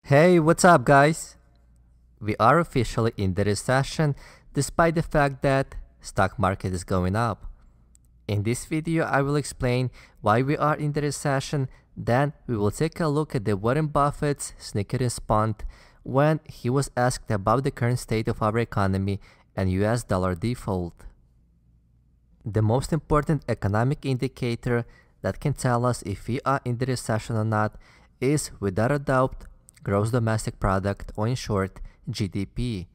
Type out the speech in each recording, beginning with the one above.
Hey, what's up, guys? We are officially in the recession despite the fact that stock market is going up. In this video, I will explain why we are in the recession. Then we will take a look at the Warren Buffett's sneaky response when he was asked about the current state of our economy and US dollar default. The most important economic indicator that can tell us if we are in the recession or not is, without a doubt, gross domestic product, or in short, GDP.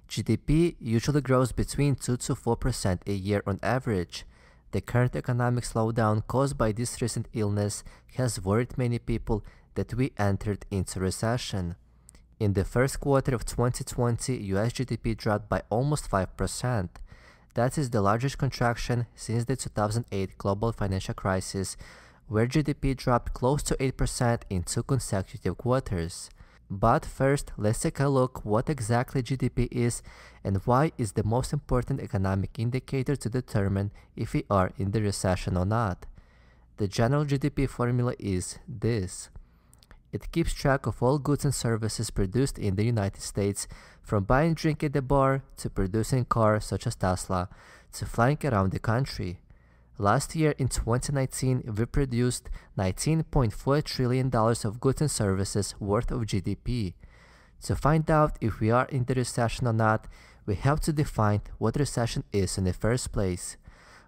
GDP usually grows between 2 to 4% a year on average. The current economic slowdown caused by this recent illness has worried many people that we entered into recession. In the first quarter of 2020, US GDP dropped by almost 5%. That is the largest contraction since the 2008 global financial crisis, where GDP dropped close to 8% in 2 consecutive quarters. But first, let's take a look what exactly GDP is and why is the most important economic indicator to determine if we are in the recession or not. The general GDP formula is this. It keeps track of all goods and services produced in the United States, from buying drink at the bar to producing cars such as Tesla to flying around the country. Last year, in 2019, we produced $19.4 trillion of goods and services worth of GDP. To find out if we are in the recession or not, we have to define what recession is in the first place.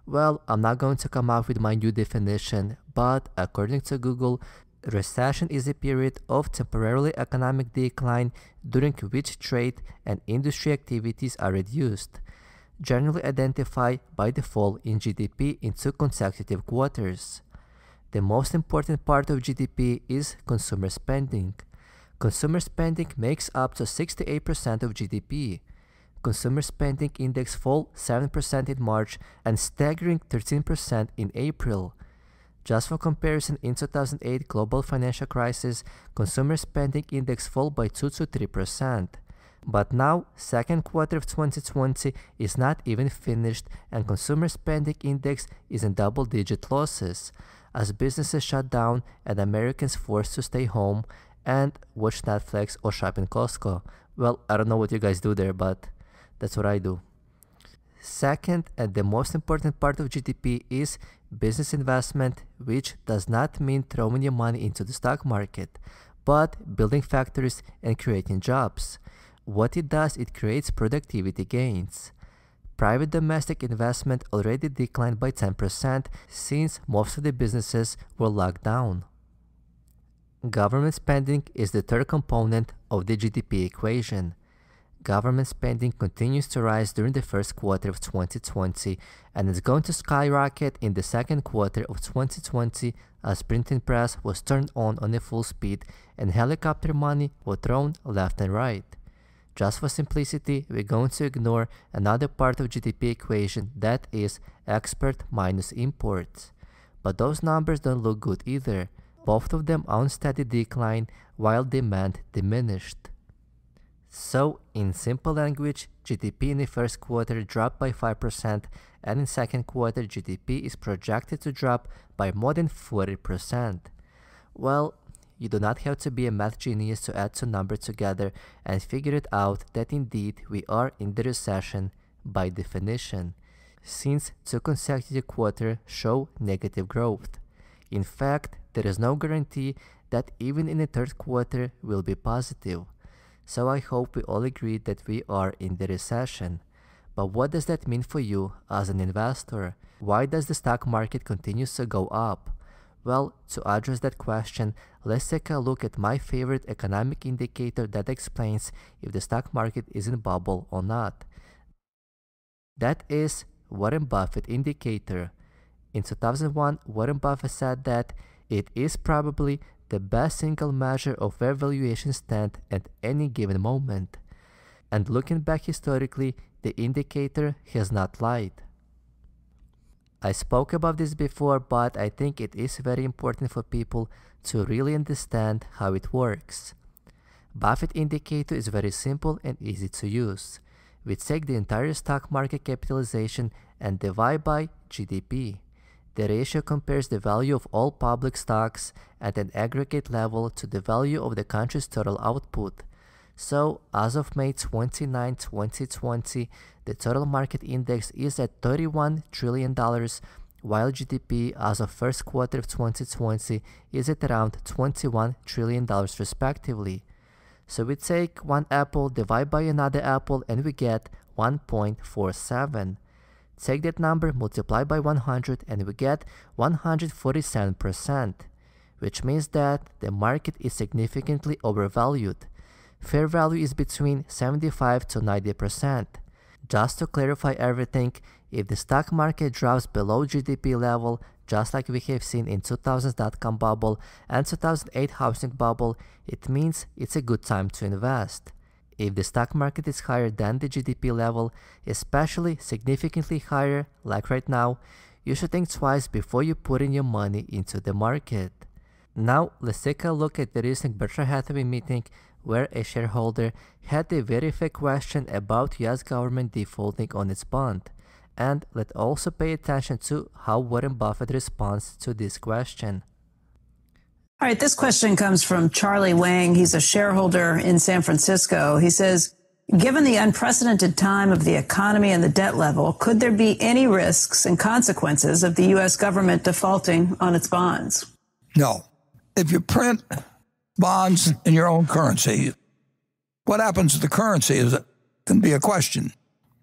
Well, I'm not going to come up with my new definition, but according to Google, recession is a period of temporarily economic decline during which trade and industry activities are reduced, generally identified by the fall in GDP in 2 consecutive quarters. The most important part of GDP is consumer spending. Consumer spending makes up to 68% of GDP. Consumer spending index fell 7% in March and staggering 13% in April. Just for comparison, in 2008 global financial crisis, consumer spending index fell by 2 to 3%. But now, second quarter of 2020 is not even finished and consumer spending index is in double-digit losses, as businesses shut down and Americans forced to stay home and watch Netflix or shop in Costco. Well, I don't know what you guys do there, but that's what I do. Second, and the most important part of GDP is business investment, which does not mean throwing your money into the stock market, but building factories and creating jobs. What it does, it creates productivity gains. Private domestic investment already declined by 10% since most of the businesses were locked down. Government spending is the third component of the GDP equation. Government spending continues to rise during the first quarter of 2020 and is going to skyrocket in the second quarter of 2020 as printing press was turned on a full speed and helicopter money was thrown left and right. Just for simplicity, we're going to ignore another part of GDP equation, that is export minus imports. But those numbers don't look good either. Both of them are on steady decline while demand diminished. So, in simple language, GDP in the first quarter dropped by 5% and in second quarter GDP is projected to drop by more than 40%. Well, you do not have to be a math genius to add 2 numbers together and figure it out that indeed we are in the recession by definition, since 2 consecutive quarters show negative growth. In fact, there is no guarantee that even in the third quarter will be positive. So I hope we all agree that we are in the recession. But what does that mean for you as an investor? Why does the stock market continue to go up? Well, to address that question, let's take a look at my favorite economic indicator that explains if the stock market is in a bubble or not. That is Warren Buffett indicator. In 2001, Warren Buffett said that it is probably the best single measure of where valuations stand at any given moment. And looking back historically, the indicator has not lied. I spoke about this before, but I think it is very important for people to really understand how it works. Buffett indicator is very simple and easy to use. We take the entire stock market capitalization and divide by GDP. The ratio compares the value of all public stocks at an aggregate level to the value of the country's total output. So, as of May 29, 2020, the total market index is at $31 trillion, while GDP as of first quarter of 2020 is at around $21 trillion respectively. So we take one apple, divide by another apple, and we get 1.47. Take that number, multiply by 100, and we get 147%, which means that the market is significantly overvalued. Fair value is between 75 to 90%. Just to clarify everything, if the stock market drops below GDP level, just like we have seen in 2000's dot-com bubble and 2008 housing bubble, it means it's a good time to invest. If the stock market is higher than the GDP level, especially significantly higher, like right now, you should think twice before you put in your money into the market. Now, let's take a look at the recent Berkshire Hathaway meeting where a shareholder had a very fair question about US government defaulting on its bond. And let's also pay attention to how Warren Buffett responds to this question. All right, this question comes from Charlie Wang. He's a shareholder in San Francisco. He says, given the unprecedented time of the economy and the debt level, could there be any risks and consequences of the U.S. government defaulting on its bonds? No. If you print bonds in your own currency, what happens to the currency can be a question,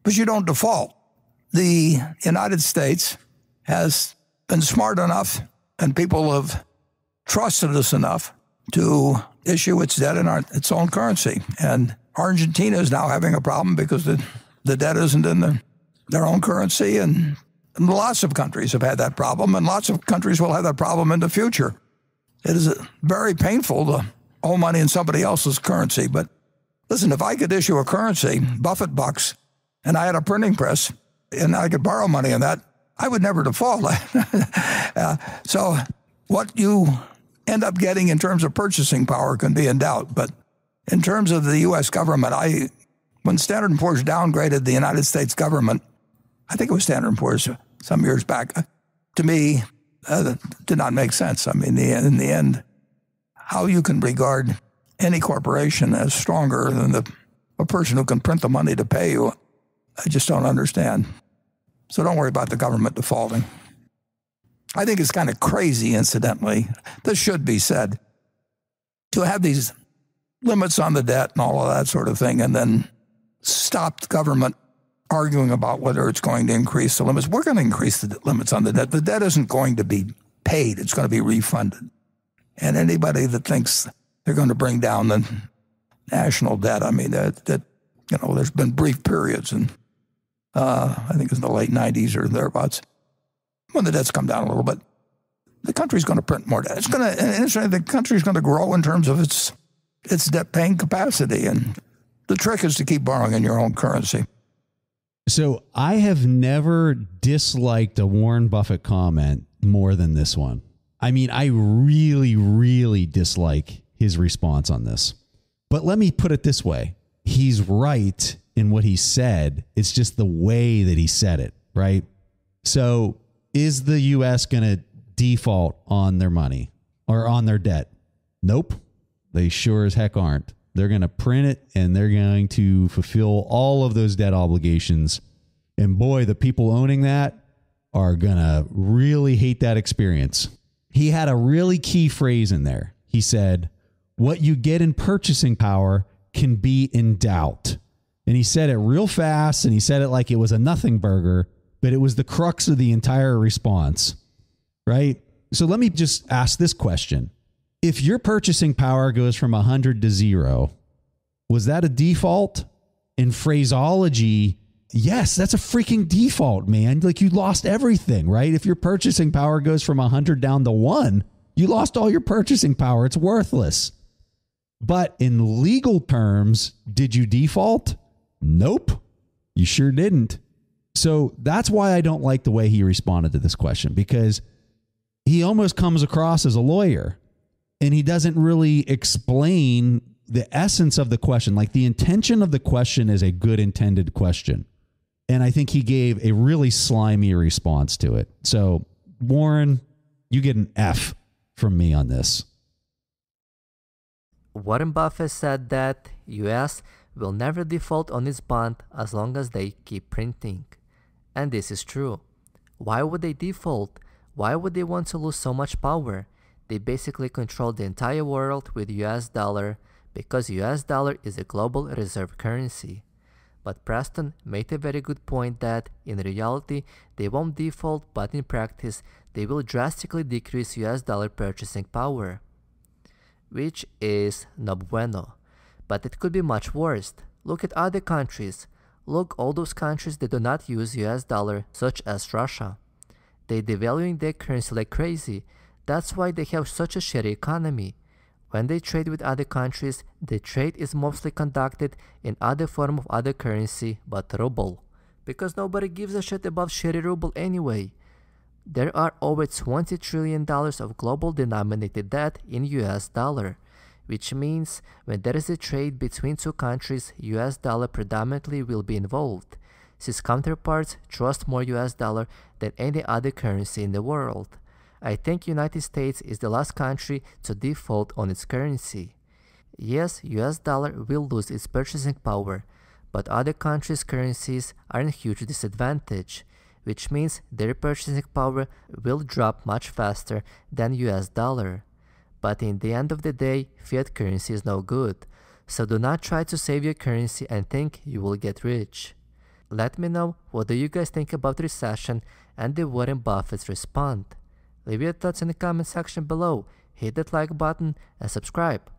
but you don't default. The United States has been smart enough, and people have trusted us enough to issue its debt in its own currency. And Argentina is now having a problem because the debt isn't in their own currency. And lots of countries have had that problem, and lots of countries will have that problem in the future. It is very painful to owe money in somebody else's currency. But listen, if I could issue a currency, Buffett bucks, and I had a printing press, and I could borrow money in that, I would never default. So what you end up getting in terms of purchasing power can be in doubt. But in terms of the U.S. government, when Standard & Poor's downgraded the United States government, I think it was Standard & Poor's some years back, to me, did not make sense. I mean, in the end, how you can regard any corporation as stronger than a person who can print the money to pay you, I just don't understand. So don't worry about the government defaulting. I think it's kind of crazy, incidentally, this should be said, to have these limits on the debt and all of that sort of thing, and then stop the government arguing about whether it's going to increase the limits. We're going to increase the limits on the debt. The debt isn't going to be paid. It's going to be refunded. And anybody that thinks they're going to bring down the national debt, I mean, there's been brief periods, and I think it's in the late 90s or thereabouts, when the debt's come down a little bit. The country's going to print more debt. The country's going to grow in terms of its debt-paying capacity, and the trick is to keep borrowing in your own currency. So I have never disliked a Warren Buffett comment more than this one. I mean, I really, really dislike his response on this. But let me put it this way. He's right in what he said. It's just the way that he said it, right? So is the U.S. going to default on their money or on their debt? Nope. They sure as heck aren't. They're going to print it, and they're going to fulfill all of those debt obligations. And boy, the people owning that are going to really hate that experience. He had a really key phrase in there. He said, what you get in purchasing power can be in doubt. And he said it real fast, and he said it like it was a nothing burger, but it was the crux of the entire response, right? So let me just ask this question. If your purchasing power goes from 100 to 0, was that a default? In phraseology, yes, that's a freaking default, man. Like, you lost everything, right? If your purchasing power goes from 100 down to 1, you lost all your purchasing power. It's worthless. But in legal terms, did you default? Nope, you sure didn't. So that's why I don't like the way he responded to this question, because he almost comes across as a lawyer, and he doesn't really explain the essence of the question. Like, the intention of the question is a good intended question. And I think he gave a really slimy response to it. So Warren, you get an F from me on this. Warren Buffett said that US will never default on its bond as long as they keep printing. And this is true. Why would they default? Why would they want to lose so much power? They basically control the entire world with US dollar because US dollar is a global reserve currency. But Preston made a very good point that in reality they won't default, but in practice they will drastically decrease US dollar purchasing power, which is no bueno. But it could be much worse. Look at other countries. Look, all those countries that do not use US dollar, such as Russia. They're devaluing their currency like crazy. That's why they have such a shitty economy. When they trade with other countries, the trade is mostly conducted in other form of other currency but ruble. Because nobody gives a shit about shitty ruble anyway. There are over $20 trillion of global denominated debt in US dollar, which means when there is a trade between two countries, US dollar predominantly will be involved, since counterparts trust more US dollar than any other currency in the world. I think United States is the last country to default on its currency. Yes, US dollar will lose its purchasing power, but other countries' currencies are in huge disadvantage, which means their purchasing power will drop much faster than US dollar. But in the end of the day, fiat currency is no good, so do not try to save your currency and think you will get rich. Let me know what do you guys think about recession and the Warren Buffett's response. Leave your thoughts in the comment section below, hit that like button and subscribe.